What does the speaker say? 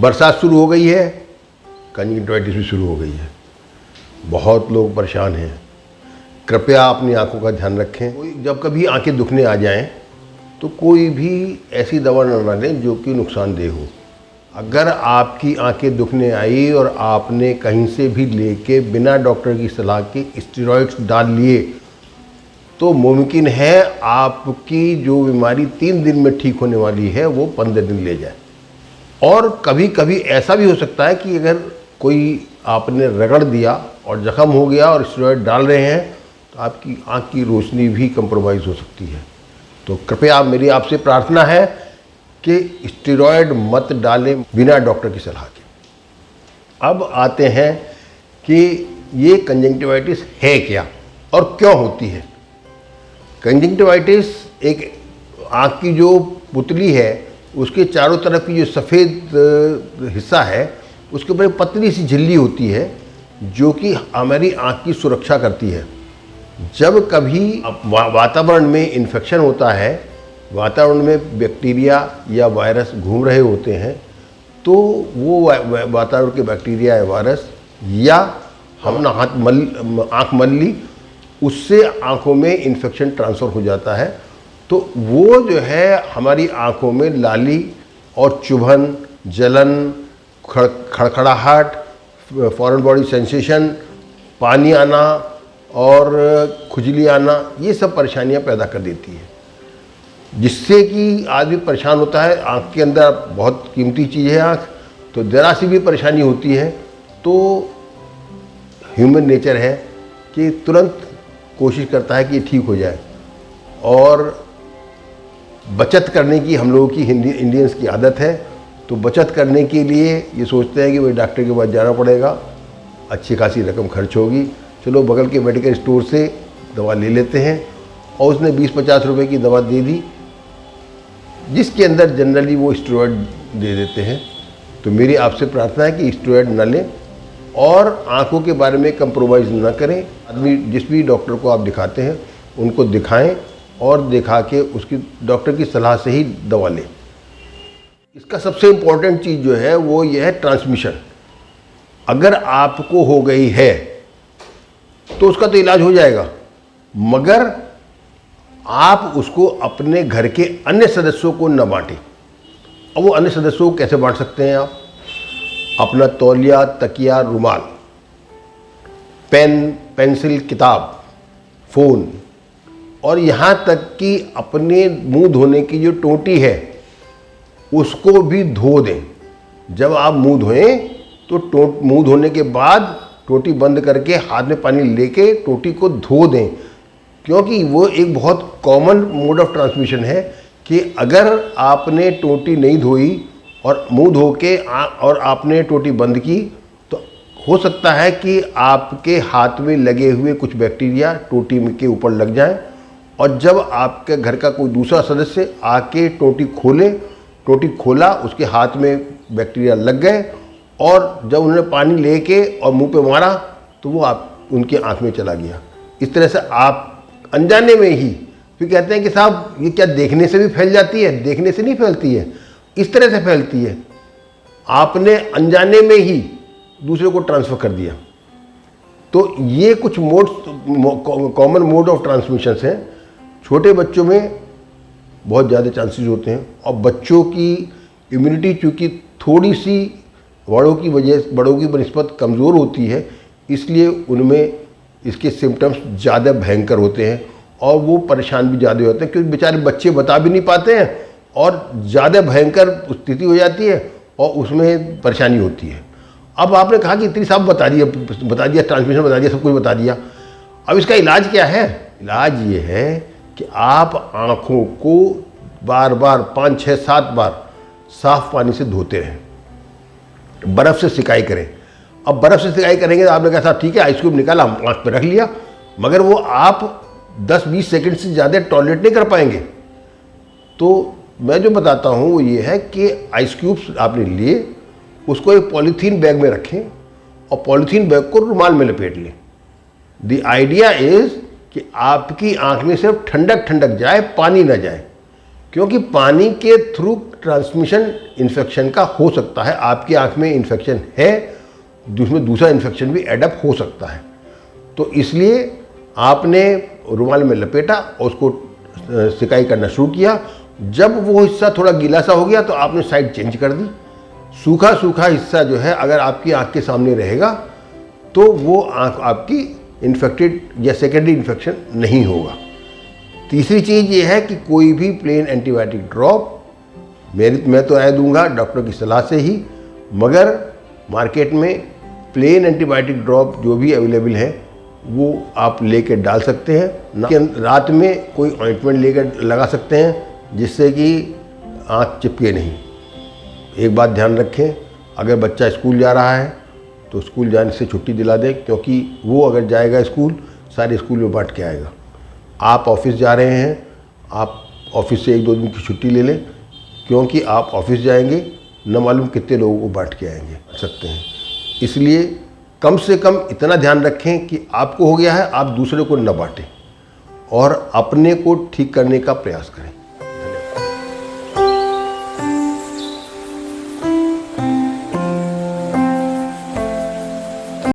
बरसात शुरू हो गई है, कंजंक्टिवाइटिस भी शुरू हो गई है। बहुत लोग परेशान हैं। कृपया अपनी आंखों का ध्यान रखें। जब कभी आंखें दुखने आ जाएं तो कोई भी ऐसी दवा न लें जो कि नुकसानदेह हो। अगर आपकी आंखें दुखने आई और आपने कहीं से भी लेके बिना डॉक्टर की सलाह के स्टेरॉइड्स डाल लिए तो मुमकिन है आपकी जो बीमारी 3 दिन में ठीक होने वाली है वो 15 दिन ले जाए। और कभी कभी ऐसा भी हो सकता है कि अगर कोई आपने रगड़ दिया और ज़ख्म हो गया और स्टेरॉइड डाल रहे हैं तो आपकी आँख की रोशनी भी कंप्रोमाइज़ हो सकती है। तो कृपया मेरी आपसे प्रार्थना है कि स्टेरॉइड मत डालें बिना डॉक्टर की सलाह के। अब आते हैं कि ये कंजंक्टिवाइटिस है क्या और क्यों होती है। कंजंक्टिवाइटिस एक आँख की जो पुतली है उसके चारों तरफ की जो सफ़ेद हिस्सा है उसके ऊपर एक पतली सी झिल्ली होती है जो कि हमारी आँख की सुरक्षा करती है। जब कभी वातावरण में इन्फेक्शन होता है, वातावरण में बैक्टीरिया या वायरस घूम रहे होते हैं तो वो वातावरण के बैक्टीरिया या वायरस या हमने आँख मल ली उससे आँखों में इन्फेक्शन ट्रांसफ़र हो जाता है। तो वो जो है हमारी आँखों में लाली और चुभन, जलन, खड़खड़ाहट, फॉरेन बॉडी सेंसेशन, पानी आना और खुजली आना, ये सब परेशानियां पैदा कर देती है जिससे कि आदमी परेशान होता है। आँख के अंदर बहुत कीमती चीज़ है आँख, तो ज़रा सी भी परेशानी होती है तो ह्यूमन नेचर है कि तुरंत कोशिश करता है कि ये ठीक हो जाए। और बचत करने की हम लोगों की इंडियंस की आदत है, तो बचत करने के लिए ये सोचते हैं कि भाई डॉक्टर के पास जाना पड़ेगा, अच्छी खासी रकम खर्च होगी, चलो बगल के मेडिकल स्टोर से दवा ले लेते हैं। और उसने 20-50 रुपए की दवा दे दी जिसके अंदर जनरली वो स्टेरॉइड दे देते हैं। तो मेरी आपसे प्रार्थना है कि स्टेरॉइड न लें और आँखों के बारे में कंप्रोमाइज़ न करें। आदमी जिस भी डॉक्टर को आप दिखाते हैं उनको दिखाएं और दिखा के उसकी डॉक्टर की सलाह से ही दवा लें। इसका सबसे इम्पोर्टेंट चीज़ जो है वो ये है ट्रांसमिशन। अगर आपको हो गई है तो उसका तो इलाज हो जाएगा, मगर आप उसको अपने घर के अन्य सदस्यों को न बांटें। अब वो अन्य सदस्यों को कैसे बांट सकते हैं आप? अपना तौलिया, तकिया, रुमाल, पेन, पेंसिल, किताब, फ़ोन और यहाँ तक कि अपने मुंह धोने की जो टोंटी है उसको भी धो दें। जब आप मुंह धोएं तो मुंह धोने के बाद टोंटी बंद करके हाथ में पानी लेके टोंटी को धो दें, क्योंकि वो एक बहुत कॉमन मोड ऑफ ट्रांसमिशन है कि अगर आपने टोंटी नहीं धोई और मुंह धो के और आपने टोंटी बंद की तो हो सकता है कि आपके हाथ में लगे हुए कुछ बैक्टीरिया टोंटी के ऊपर लग जाएं और जब आपके घर का कोई दूसरा सदस्य आके टोंटी खोला, उसके हाथ में बैक्टीरिया लग गए और जब उन्होंने पानी लेके और मुंह पे मारा तो वो उनके आँख में चला गया। इस तरह से आप अनजाने में ही, फिर कहते हैं कि साहब ये क्या देखने से भी फैल जाती है? देखने से नहीं फैलती है, इस तरह से फैलती है। आपने अनजाने में ही दूसरे को ट्रांसफ़र कर दिया। तो ये कुछ कॉमन मोड ऑफ ट्रांसमिशन हैं। छोटे बच्चों में बहुत ज़्यादा चांसेस होते हैं और बच्चों की इम्यूनिटी चूँकि थोड़ी सी बड़ों की बनिस्बत कमज़ोर होती है, इसलिए उनमें इसके सिम्टम्स ज़्यादा भयंकर होते हैं और वो परेशान भी ज़्यादा होते हैं, क्योंकि बेचारे बच्चे बता भी नहीं पाते हैं और ज़्यादा भयंकर स्थिति हो जाती है और उसमें परेशानी होती है। अब आपने कहा कि इतनी साफ बता दिया, ट्रांसमिशन बता दिया, सब कुछ बता दिया। अब इसका इलाज क्या है? इलाज ये है कि आप आँखों को बार बार 5, 6, 7 बार साफ़ पानी से धोते रहें, बर्फ़ से सिकाई करें। अब बर्फ़ से सिकाई करेंगे तो आपने कहा साहब ठीक है, आइस क्यूब निकाला, आँख पे रख लिया, मगर वो आप 10-20 सेकंड से ज़्यादा टॉलरेट नहीं कर पाएंगे। तो मैं जो बताता हूँ वो ये है कि आइस क्यूब्स आपने लिए, उसको एक पॉलीथीन बैग में रखें और पॉलीथीन बैग को रुमाल में लपेट लें। द आइडिया इज़ कि आपकी आँख में सिर्फ ठंडक जाए, पानी ना जाए। क्योंकि पानी के थ्रू ट्रांसमिशन इन्फेक्शन का हो सकता है। आपकी आँख में इन्फेक्शन है, जिसमें दूसरा इन्फेक्शन भी एडअप हो सकता है। तो इसलिए आपने रुमाल में लपेटा और उसको सिकाई करना शुरू किया। जब वो हिस्सा थोड़ा गीला सा हो गया तो आपने साइड चेंज कर दी। सूखा सूखा हिस्सा जो है अगर आपकी आँख के सामने रहेगा तो वो आँख आपकी इन्फेक्टेड या सेकेंडरी इन्फेक्शन नहीं होगा। तीसरी चीज़ ये है कि कोई भी प्लेन एंटीबायोटिक ड्रॉप मैं तो आए दूंगा डॉक्टर की सलाह से ही, मगर मार्केट में प्लेन एंटीबायोटिक ड्रॉप जो भी अवेलेबल है वो आप लेकर डाल सकते हैं। रात में कोई ऑइंटमेंट लेकर लगा सकते हैं जिससे कि आँख चिपके नहीं। एक बात ध्यान रखें, अगर बच्चा स्कूल जा रहा है तो स्कूल जाने से छुट्टी दिला दें, क्योंकि वो अगर जाएगा स्कूल सारे स्कूल में बांट के आएगा। आप ऑफिस जा रहे हैं, आप ऑफिस से 1-2 दिन की छुट्टी ले लें, क्योंकि आप ऑफिस जाएंगे न मालूम कितने लोगों को बांट के आएंगे सकते हैं। इसलिए कम से कम इतना ध्यान रखें कि आपको हो गया है, आप दूसरे को न बांटें और अपने को ठीक करने का प्रयास करें।